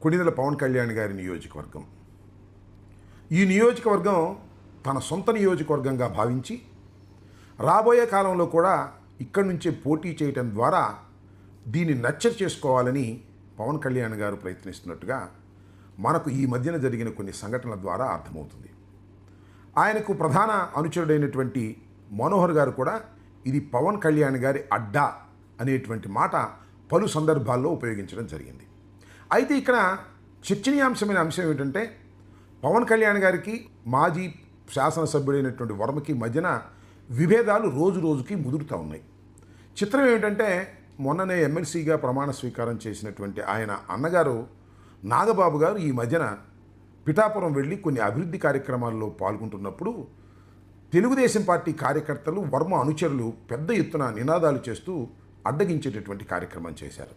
కొణిదెల పవన్ కళ్యాణ్ గారి నియోజకవర్గం. ఈ నియోజకవర్గం తన సొంత నియోజకవర్గంగా భావించి రాబోయే కాలంలో కూడా ఇక్కడి నుంచే పోటీ చేయటం ద్వారా దీన్ని నచ్చర్ చేసుకోవాలని పవన్ కళ్యాణ్ గారు ప్రయత్నిస్తున్నట్టుగా మనకు ఈ మధ్యన జరిగిన కొన్ని సంఘటనల ద్వారా అర్థమవుతుంది. ఆయనకు ప్రధాన అనుచరుడైనటువంటి మనోహర్ గారు కూడా ఇది పవన్ కళ్యాణ్ గారి అడ్డా అనేటువంటి మాట పలు సందర్భాల్లో ఉపయోగించడం జరిగింది. అయితే ఇక్కడ చర్చనీయాంశమైన అంశం ఏమిటంటే పవన్ కళ్యాణ్ గారికి మాజీ శాసనసభ్యుడైనటువంటి వర్మకి మధ్యన విభేదాలు రోజు రోజుకి ముదురుతూ ఉన్నాయి. చిత్రం ఏమిటంటే మొన్ననే ఎమ్మెల్సీగా ప్రమాణ స్వీకారం చేసినటువంటి ఆయన అన్నగారు నాగబాబు గారు ఈ మధ్యన పిఠాపురం వెళ్ళి కొన్ని అభివృద్ధి కార్యక్రమాల్లో పాల్గొంటున్నప్పుడు తెలుగుదేశం పార్టీ కార్యకర్తలు వర్మ అనుచరులు పెద్ద ఎత్తున నినాదాలు చేస్తూ అడ్డగించేటటువంటి కార్యక్రమం చేశారు.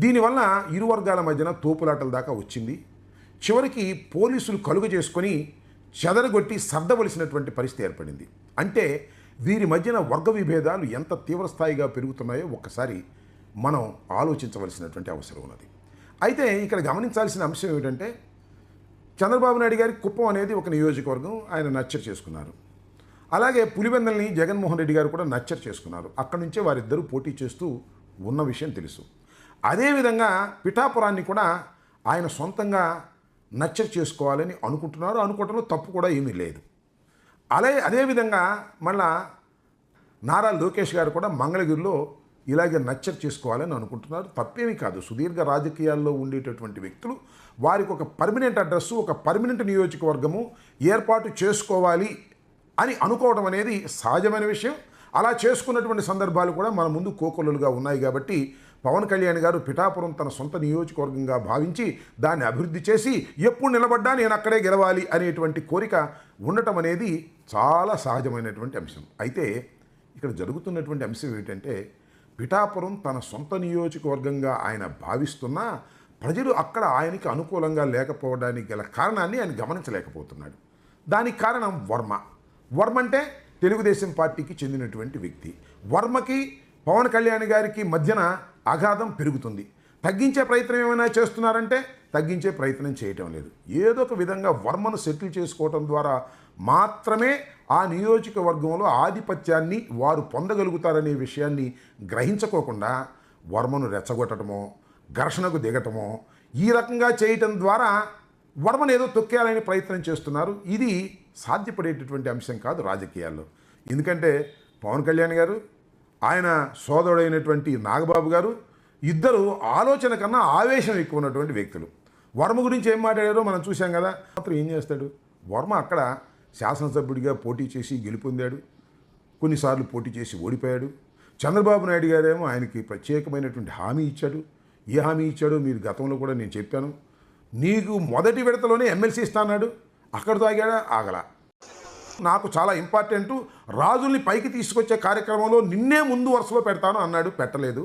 దీనివల్ల ఇరు వర్గాల మధ్యన తోపులాటల దాకా వచ్చింది. చివరికి పోలీసులు కలుగ చేసుకొని చెదరగొట్టి సర్దవలసినటువంటి పరిస్థితి ఏర్పడింది. అంటే వీరి మధ్యన వర్గ విభేదాలు ఎంత తీవ్రస్థాయిగా పెరుగుతున్నాయో ఒక్కసారి మనం ఆలోచించవలసినటువంటి అవసరం ఉన్నది. అయితే ఇక్కడ గమనించాల్సిన అంశం ఏమిటంటే చంద్రబాబు నాయుడు గారి కుప్పం అనేది ఒక నియోజకవర్గం, ఆయన నచ్చర్ చేసుకున్నారు. అలాగే పులివెందల్ని జగన్మోహన్ రెడ్డి గారు కూడా నచ్చర్ చేసుకున్నారు. అక్కడి నుంచే వారిద్దరూ పోటీ చేస్తూ ఉన్న విషయం తెలుసు. అదేవిధంగా పిఠాపురాన్ని కూడా ఆయన సొంతంగా నచ్చర్ చేసుకోవాలని అనుకుంటున్నారు. అనుకోవడంలో తప్పు కూడా ఏమీ లేదు. అదేవిధంగా మళ్ళా నారా లోకేష్ గారు కూడా మంగళగిరిలో ఇలాగే నచ్చర్ చేసుకోవాలని అనుకుంటున్నారు. తప్పేమీ కాదు. సుదీర్ఘ రాజకీయాల్లో ఉండేటటువంటి వ్యక్తులు వారికి ఒక పర్మనెంట్ అడ్రస్సు, ఒక పర్మనెంట్ నియోజకవర్గము ఏర్పాటు చేసుకోవాలి అని అనుకోవడం అనేది సహజమైన విషయం. అలా చేసుకున్నటువంటి సందర్భాలు కూడా మన ముందు కోకొల్లలుగా ఉన్నాయి. కాబట్టి పవన్ కళ్యాణ్ గారు పిఠాపురం తన సొంత నియోజకవర్గంగా భావించి దాన్ని అభివృద్ధి చేసి ఎప్పుడు నిలబడ్డా నేను అక్కడే గెలవాలి అనేటువంటి కోరిక ఉండటం అనేది చాలా సహజమైనటువంటి అంశం. అయితే ఇక్కడ జరుగుతున్నటువంటి అంశం ఏమిటంటే పిఠాపురం తన సొంత నియోజకవర్గంగా ఆయన భావిస్తున్నా ప్రజలు అక్కడ ఆయనకి అనుకూలంగా లేకపోవడానికి గల కారణాన్ని ఆయన గమనించలేకపోతున్నాడు. దానికి కారణం వర్మ అంటే తెలుగుదేశం పార్టీకి చెందినటువంటి వ్యక్తి. వర్మకి పవన్ కళ్యాణ్ గారికి మధ్యన అగాధం పెరుగుతుంది. తగ్గించే ప్రయత్నం ఏమైనా చేస్తున్నారంటే తగ్గించే ప్రయత్నం చేయటం లేదు. ఏదో ఒక విధంగా వర్మను సెటిల్ చేసుకోవటం ద్వారా మాత్రమే ఆ నియోజకవర్గంలో ఆధిపత్యాన్ని వారు పొందగలుగుతారనే విషయాన్ని గ్రహించుకోకుండా వర్మను రెచ్చగొట్టడమో ఘర్షణకు దిగటమో ఈ రకంగా చేయటం ద్వారా వర్మను ఏదో తొక్కేయాలని ప్రయత్నం చేస్తున్నారు. ఇది సాధ్యపడేటటువంటి అంశం కాదు రాజకీయాల్లో. ఎందుకంటే పవన్ కళ్యాణ్ గారు ఆయన సోదరుడైనటువంటి నాగబాబు గారు ఇద్దరు ఆలోచన కన్నా ఆవేశం ఎక్కువ ఉన్నటువంటి వ్యక్తులు. వర్మ గురించి ఏం మాట్లాడారో మనం చూసాం కదా. మాత్రం ఏం చేస్తాడు వర్మ? అక్కడ శాసనసభ్యుడిగా పోటీ చేసి గెలుపొందాడు, కొన్నిసార్లు పోటీ చేసి ఓడిపోయాడు. చంద్రబాబు నాయుడు గారేమో ఆయనకి ప్రత్యేకమైనటువంటి హామీ ఇచ్చాడు. ఏ హామీ ఇచ్చాడో మీరు గతంలో కూడా నేను చెప్పాను. నీకు మొదటి విడతలోనే ఎమ్మెల్సీ ఇస్తాన్నాడు, అక్కడితో ఆగాడా? ఆగల. నాకు చాలా ఇంపార్టెంటు, రాజుల్ని పైకి తీసుకొచ్చే కార్యక్రమంలో నిన్నే ముందు వరుసలో పెడతాను అన్నాడు, పెట్టలేదు.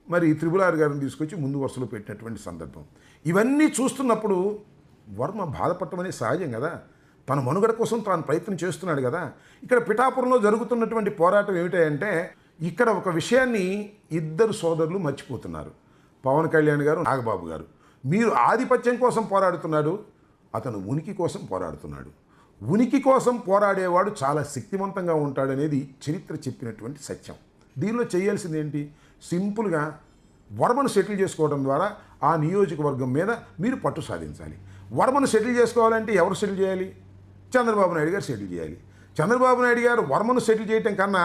మరి త్రిపులార్ గారిని తీసుకొచ్చి ముందు వరుసలో పెట్టినటువంటి సందర్భం. ఇవన్నీ చూస్తున్నప్పుడు వర్మ బాధపడటం అనేది సహజం కదా. తన మనుగడ కోసం తాను ప్రయత్నం చేస్తున్నాడు కదా. ఇక్కడ పిఠాపురంలో జరుగుతున్నటువంటి పోరాటం ఏమిటంటే ఇక్కడ ఒక విషయాన్ని ఇద్దరు సోదరులు మర్చిపోతున్నారు. పవన్ కళ్యాణ్ గారు, నాగబాబు గారు. మీరు ఆధిపత్యం కోసం పోరాడుతున్నాడు, అతను ఉనికి కోసం పోరాడుతున్నాడు. ఉనికి కోసం పోరాడేవాడు చాలా శక్తివంతంగా ఉంటాడనేది చరిత్ర చెప్పినటువంటి సత్యం. దీనిలో చేయాల్సింది ఏంటి? సింపుల్గా వర్మను సెటిల్ చేసుకోవడం ద్వారా ఆ నియోజకవర్గం మీద మీరు పట్టు సాధించాలి. వర్మను సెటిల్ చేసుకోవాలంటే ఎవరు సెటిల్ చేయాలి? చంద్రబాబు నాయుడు గారు సెటిల్ చేయాలి. చంద్రబాబు నాయుడు గారు వర్మను సెటిల్ చేయటం కన్నా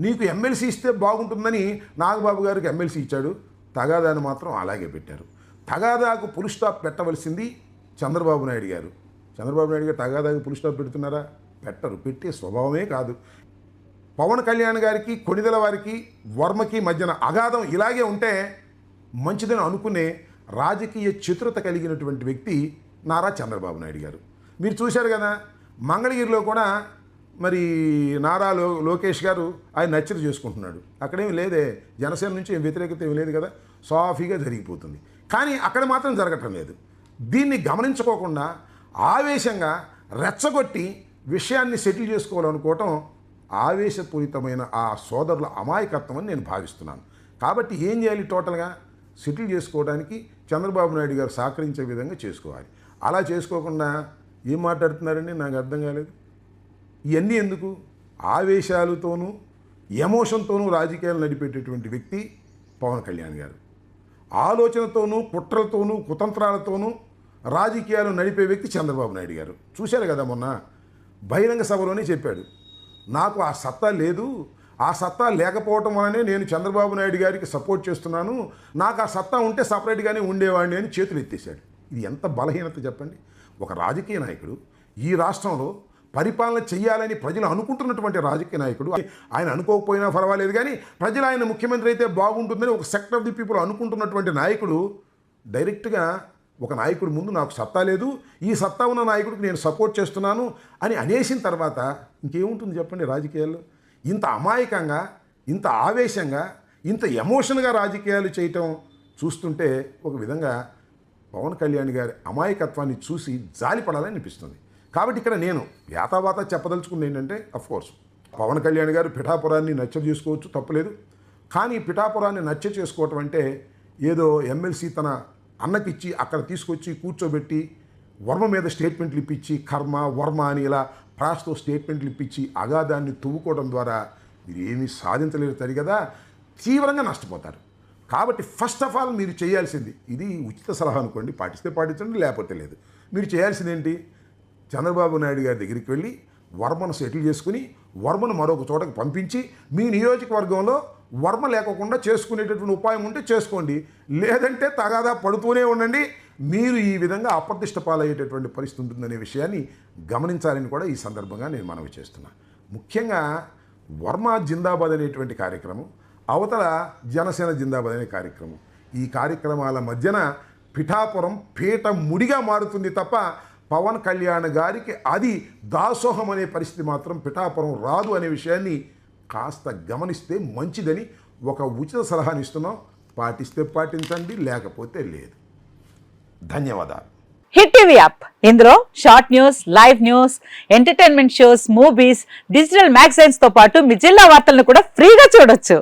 నీకు ఎమ్మెల్సీ ఇస్తే బాగుంటుందని నాగబాబు గారికి ఎమ్మెల్సీ ఇచ్చాడు. తగాదాను మాత్రం అలాగే పెట్టారు. తగాదాకు పుల్ స్టాప్ పెట్టవలసింది చంద్రబాబు నాయుడు గారు. చంద్రబాబు నాయుడు గారు తగాదాకు పుల్ స్టాప్ పెడుతున్నారా? పెట్టరు. పెట్టే స్వభావమే కాదు. పవన్ కళ్యాణ్ గారికి, కొణిదెల వారికి, వర్మకి మధ్యన అగాధం ఇలాగే ఉంటే మంచిదని అనుకునే రాజకీయ చతురత కలిగినటువంటి వ్యక్తి నారా చంద్రబాబు నాయుడు గారు. మీరు చూశారు కదా, మంగళగిరిలో కూడా మరి నారా లోకేష్ గారు ఆయన నచ్చరు చేసుకుంటున్నాడు. అక్కడేమి లేదే, జనసేన నుంచి ఏం వ్యతిరేకత ఏమి లేదు కదా, సాఫీగా జరిగిపోతుంది. కానీ అక్కడ మాత్రం జరగటం లేదు. దీన్ని గమనించుకోకుండా ఆవేశంగా రెచ్చగొట్టి విషయాన్ని సెటిల్ చేసుకోవాలనుకోవటం ఆవేశపూరితమైన ఆ సోదరుల అమాయకత్వం అని నేను భావిస్తున్నాను. కాబట్టి ఏం చేయాలి? టోటల్గా సెటిల్ చేసుకోవడానికి చంద్రబాబు నాయుడు గారు సహకరించే విధంగా చేసుకోవాలి. అలా చేసుకోకుండా ఏం మాట్లాడుతున్నారండి? నాకు అర్థం కాలేదు. ఇవన్నీ ఎందుకు? ఆవేశాలతోనూ ఎమోషన్తోనూ రాజకీయాలు నడిపేటటువంటి వ్యక్తి పవన్ కళ్యాణ్ గారు. ఆలోచనతోనూ కుట్రలతోనూ కుతంత్రాలతోనూ రాజకీయాలు నడిపే వ్యక్తి చంద్రబాబు నాయుడు గారు. చూశారు కదా, మొన్న బహిరంగ సభలోనే చెప్పాడు, నాకు ఆ సత్తా లేదు, ఆ సత్తా లేకపోవటం వల్లనే నేను చంద్రబాబు నాయుడు గారికి సపోర్ట్ చేస్తున్నాను, నాకు ఆ సత్తా ఉంటే సపరేట్గానే ఉండేవాడిని అని చేతులు ఎత్తేసాడు. ఇది ఎంత బలహీనత చెప్పండి. ఒక రాజకీయ నాయకుడు ఈ రాష్ట్రంలో పరిపాలన చెయ్యాలని ప్రజలు అనుకుంటున్నటువంటి రాజకీయ నాయకుడు, ఆయన అనుకోకపోయినా పర్వాలేదు కానీ ప్రజలు ఆయన ముఖ్యమంత్రి అయితే బాగుంటుందని ఒక సెక్టర్ ఆఫ్ ది పీపుల్ అనుకుంటున్నటువంటి నాయకుడు డైరెక్ట్గా ఒక నాయకుడి ముందు నాకు సత్తా లేదు, ఈ సత్తా ఉన్న నాయకుడికి నేను సపోర్ట్ చేస్తున్నాను అని అనేసిన తర్వాత ఇంకేముంటుంది చెప్పండి రాజకీయాల్లో? ఇంత అమాయకంగా, ఇంత ఆవేశంగా, ఇంత ఎమోషన్గా రాజకీయాలు చేయటం చూస్తుంటే ఒక విధంగా పవన్ కళ్యాణ్ గారి అమాయకత్వాన్ని చూసి జాలిపడాలని అనిపిస్తుంది. కాబట్టి ఇక్కడ నేను యాతావాత చెప్పదలుచుకుంది ఏంటంటే, అఫ్కోర్స్ పవన్ కళ్యాణ్ గారు పిఠాపురాన్ని నచ్చ చేసుకోవచ్చు, తప్పలేదు. కానీ పిఠాపురాన్ని నచ్చ చేసుకోవటం అంటే ఏదో ఎమ్మెల్సీ తన అన్నకిచ్చి అక్కడ తీసుకొచ్చి కూర్చోబెట్టి వర్మ మీద స్టేట్మెంట్లు ఇప్పించి కర్మ వర్మ అని ఇలా ప్రాస్తో స్టేట్మెంట్లు ఇప్పించి అగాధాన్ని తువ్వుకోవడం ద్వారా మీరు ఏమీ సాధించలేరు సరి కదా, తీవ్రంగా నష్టపోతారు. కాబట్టి ఫస్ట్ ఆఫ్ ఆల్ మీరు చేయాల్సింది, ఇది ఉచిత సలహా అనుకోండి, పాటిస్తే పాటించండి, లేకపోతే లేదు. మీరు చేయాల్సింది ఏంటి? చంద్రబాబు నాయుడు గారి దగ్గరికి వెళ్ళి వర్మను సెటిల్ చేసుకుని వర్మను మరొక చోటకు పంపించి మీ నియోజకవర్గంలో వర్మ లేకుండా చేసుకునేటటువంటి ఉపాయం ఉంటే చేసుకోండి, లేదంటే తగాదా పడుతూనే ఉండండి. మీరు ఈ విధంగా అప్రతిష్ట పాలయ్యేటటువంటి పరిస్థితి ఉంటుందనే విషయాన్ని గమనించాలని కూడా ఈ సందర్భంగా నేను మనవి చేస్తున్నాను. ముఖ్యంగా వర్మ జిందాబాద్ అనేటువంటి కార్యక్రమం, అవతల జనసేన జిందాబాద్ అనే కార్యక్రమం, ఈ కార్యక్రమాల మధ్యన పిఠాపురం పీట ముడిగా మారుతుంది తప్ప పవన్ కళ్యాణ్ గారికి అది దాసోహం అనే పరిస్థితి మాత్రం పిఠాపురం రాదు అనే విషయాన్ని కాస్త గమనిస్తే మంచిదని ఒక ఉచిత సలహాని ఇస్తున్నాం. పాటిస్తే పాటించండి, లేకపోతే లేదు. ధన్యవాదాలు. హిట్ టీవీ యాప్, ఇందులో short news, live news, entertainment shows, movies, digital magazines తో పాటు మీ జిల్లా వార్తలను కూడా ఫ్రీగా చూడొచ్చు.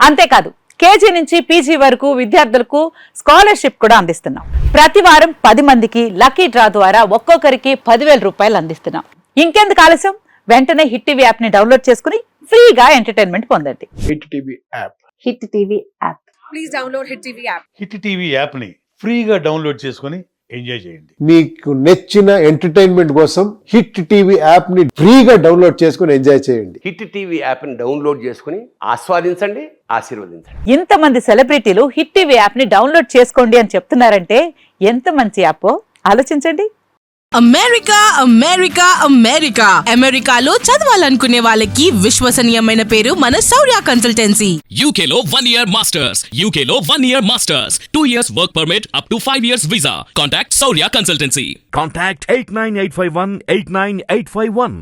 అంతేకాదు కేజీ నుంచి పీజీ వరకు విద్యార్థులకు స్కాలర్షిప్ కూడా అందిస్తున్నాం. ప్రతి వారం 10 మందికి లక్కీ డ్రా ద్వారా ఒక్కొక్కరికి 10,000 రూపాయలు అందిస్తున్నాం. ఇంకెందుకు ఆలస్యం, వెంటనే హిట్ టీవీ యాప్ ని డౌన్లోడ్ చేసుకుని ఫ్రీగా ఎంటర్టైన్మెంట్ పొందండి. Hit TV app. Hit TV app. Please download hit TV app. Hit TV app ని ఫ్రీగా డౌన్లోడ్ చేసుకొని ఎంజాయ్ చేయండి. మీకు నచ్చిన ఎంటర్టైన్మెంట్ కోసం హిట్ టీవీ యాప్ ని ఫ్రీగా డౌన్లోడ్ చేసుకొని ఎంజాయ్ చేయండి. హిట్ టీవీ యాప్ ని డౌన్లోడ్ చేసుకుని ఆస్వాదించండి, ఆశీర్వదించండి. ఇంతమంది సెలబ్రిటీలు హిట్ టీవీ యాప్ ని డౌన్లోడ్ చేసుకోండి అని చెప్తున్నారంటే ఎంత మంచి యాప్ ఆలోచించండి. అమెరికా అమెరికా అమెరికా అమెరికాలో చదవాలనుకునే వాళ్ళకి విశ్వసనీయమైన పేరు మన శౌర్య కన్సల్టెన్సీ. UK లో 1 year masters. UK లో 1 year masters. 2 years work permit up to 5 years visa. Contact Saurya Consultancy. Contact 89851 89851.